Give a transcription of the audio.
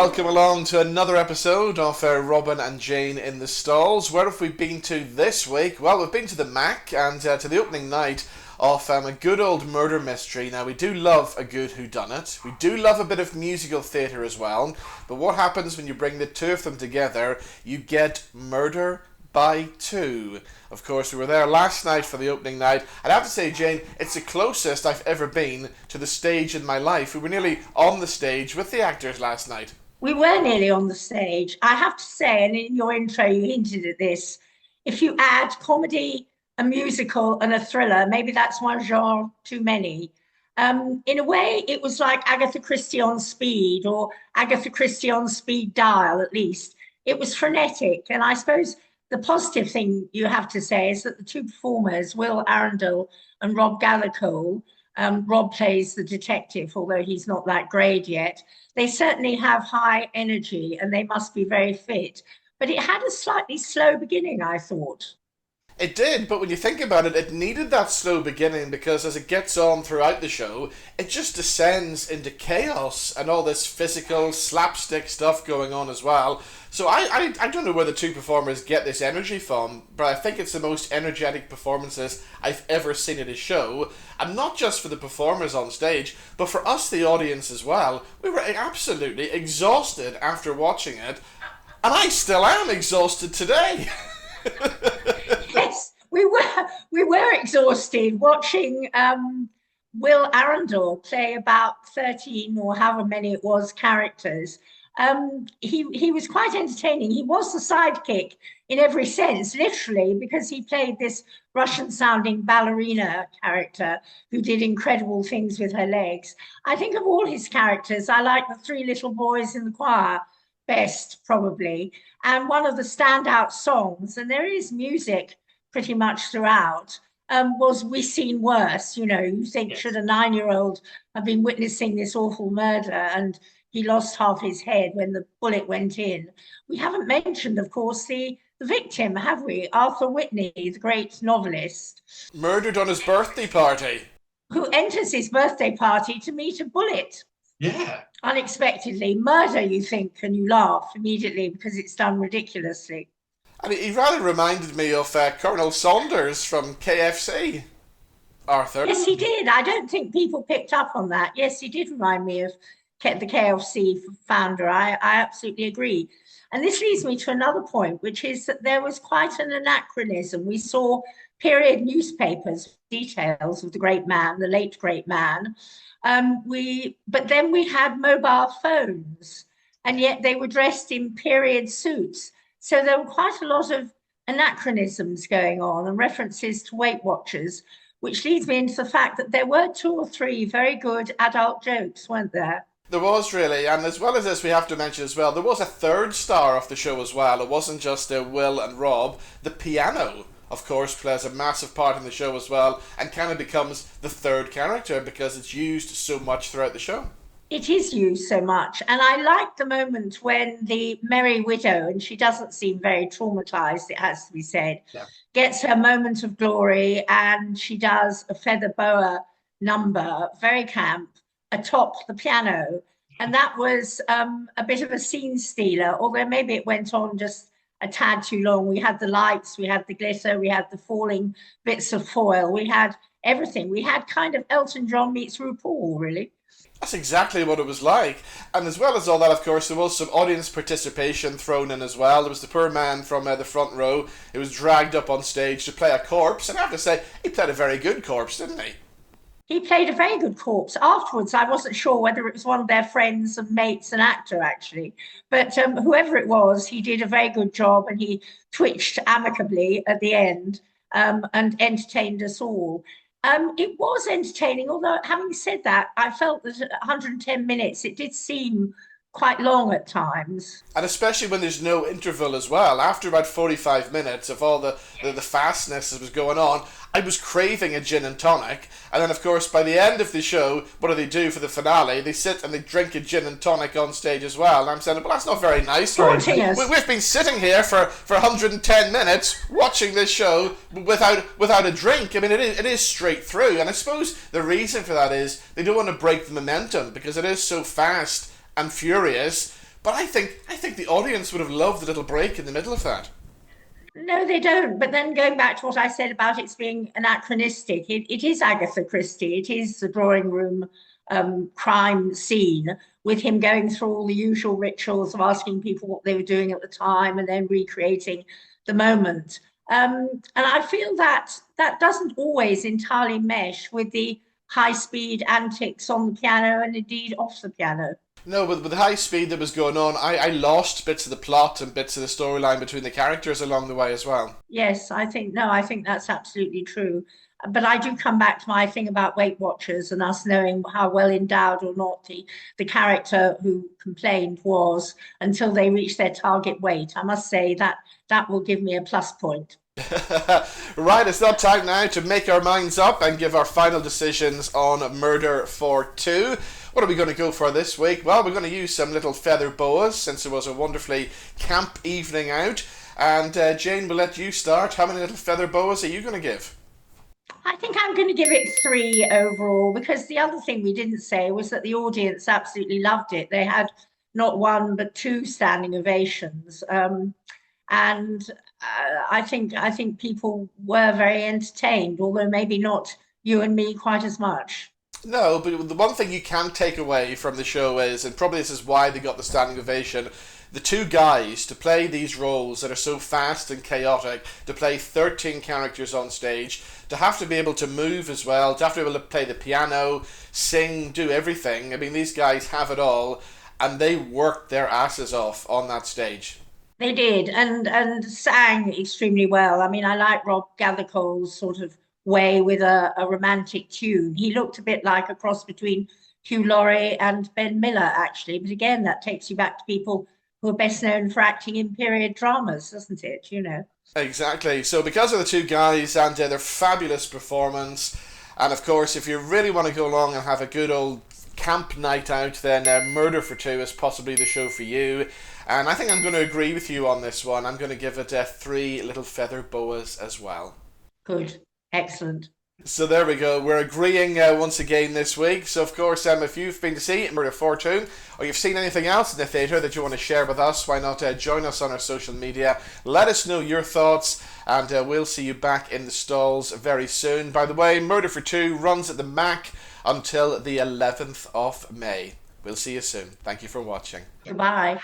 welcome along to another episode of Robin and Jane in the Stalls. Where have we been to this week? Well, we've been to the Mac and to the opening night of a good old murder mystery. Now, we do love a good whodunit. We do love a bit of musical theatre as well. But what happens when you bring the two of them together? You get Murder by Two. Of course, we were there last night for the opening night. I'd have to say, Jane, it's the closest I've ever been to the stage in my life. We were nearly on the stage with the actors last night. We were nearly on the stage. I have to say, and in your intro you hinted at this, if you add comedy, a musical and a thriller, maybe that's one genre too many. In a way, it was like Agatha Christie on speed, or Agatha Christie on speed dial, at least. It was frenetic, and I suppose the positive thing you have to say is that the two performers, Will Arundel and Rob Gallagher, Rob plays the detective, although he's not that great yet. They certainly have high energy and they must be very fit. But it had a slightly slow beginning, I thought. It did, but when you think about it, it needed that slow beginning because as it gets on throughout the show, it just descends into chaos and all this physical slapstick stuff going on as well. So I don't know where the two performers get this energy from, but I think it's the most energetic performances I've ever seen at a show. And not just for the performers on stage, but for us, the audience as well. We were absolutely exhausted after watching it, and I still am exhausted today. Yes, we were exhausted watching Will Arundel play about 13 or however many it was characters. He was quite entertaining. He was the sidekick in every sense, literally, because he played this Russian-sounding ballerina character who did incredible things with her legs. I think of all his characters, I like the three little boys in the choir best, probably. And one of the standout songs, and there is music pretty much throughout, was We Seen Worse. You know, you think, should a 9-year-old have been witnessing this awful murder and he lost half his head when the bullet went in? We haven't mentioned, of course, the victim, have we? Arthur Whitney, the great novelist. Murdered on his birthday party. Who enters his birthday party to meet a bullet. Yeah. Unexpectedly. Murder, you think, and you laugh immediately because it's done ridiculously. And he rather reminded me of Colonel Saunders from KFC, Arthur. Yes, he did. I don't think people picked up on that. Yes, he did remind me of the KFC founder. I absolutely agree. And this leads me to another point, which is that there was quite an anachronism. We saw period newspapers, details of the great man, the late great man. But then we had mobile phones, and yet they were dressed in period suits. So there were quite a lot of anachronisms going on and references to Weight Watchers, which leads me into the fact that there were 2 or 3 very good adult jokes, weren't there? There was really, and as well as this, we have to mention as well, there was a third star of the show as well. It wasn't just Will and Rob. The piano, of course, plays a massive part in the show as well, and kind of becomes the third character because it's used so much throughout the show. It is used so much, and I like the moment when the merry widow, and she doesn't seem very traumatized, it has to be said, gets her moment of glory, and she does a feather boa number, very camp, atop the piano, and that was a bit of a scene stealer, although maybe it went on just a tad too long. We had the lights, we had the glitter, we had the falling bits of foil, we had everything. We had kind of Elton John meets RuPaul, really. That's exactly what it was like. And as well as all that, of course, there was some audience participation thrown in as well. There was the poor man from the front row who was dragged up on stage to play a corpse. And I have to say, he played a very good corpse, didn't he? He played a very good corpse. Afterwards, I wasn't sure whether it was one of their friends and mates, an actor, actually. But whoever it was, he did a very good job, and he twitched amicably at the end and entertained us all. It was entertaining, although having said that, I felt that at 110 minutes, it did seem quite long at times. And especially when there's no interval as well. After about 45 minutes of all the fastness that was going on, I was craving a gin and tonic. And then, of course, by the end of the show, what do for the finale? They sit and they drink a gin and tonic on stage as well. And I'm saying, well, that's not very nice. We've been sitting here for 110 minutes watching this show without a drink. I mean, it is straight through. And I suppose the reason for that is they don't want to break the momentum because it is so fast and furious. But I think the audience would have loved the little break in the middle of that. No, they don't. But then going back to what I said about it being anachronistic, it is Agatha Christie. It is the drawing room crime scene with him going through all the usual rituals of asking people what they were doing at the time and then recreating the moment. And I feel that that doesn't always entirely mesh with the high-speed antics on the piano and indeed off the piano. No, with the high speed that was going on, I lost bits of the plot and bits of the storyline between the characters along the way as well. Yes, I think no, I think that's absolutely true. But I do come back to my thing about Weight Watchers and us knowing how well endowed or not the character who complained was until they reached their target weight. I must say that that will give me a plus point. Right, it's not time now to make our minds up and give our final decisions on Murder for Two. What are we going to go for this week? Well, we're going to use some little feather boas since it was a wonderfully camp evening out. And Jane, we'll let you start. How many little feather boas are you going to give? I think I'm going to give it 3 overall because the other thing we didn't say was that the audience absolutely loved it. They had not one but 2 standing ovations, and I think people were very entertained, although maybe not you and me quite as much. No, but the one thing you can take away from the show is, and probably this is why they got the standing ovation, the 2 guys to play these roles that are so fast and chaotic, to play 13 characters on stage, to have to be able to move as well, to have to be able to play the piano, sing, do everything. I mean, these guys have it all, and they worked their asses off on that stage. They did, and sang extremely well. I mean, I like Rob Gathercole's sort of way with a romantic tune. He looked a bit like a cross between Hugh Laurie and Ben Miller, actually. But again, that takes you back to people who are best known for acting in period dramas, doesn't it? You know. Exactly. So because of the 2 guys and their fabulous performance, and of course, if you really want to go along and have a good old camp night out, then Murder for Two is possibly the show for you. And I think I'm going to agree with you on this one. I'm going to give it 3 little feather boas as well. Good, excellent. So there we go. We're agreeing once again this week. So of course, if you've been to see Murder for Two, or you've seen anything else in the theatre that you want to share with us, why not join us on our social media? Let us know your thoughts, and we'll see you back in the stalls very soon. By the way, Murder for Two runs at the Mac until the 11th of May. We'll see you soon. Thank you for watching. Goodbye.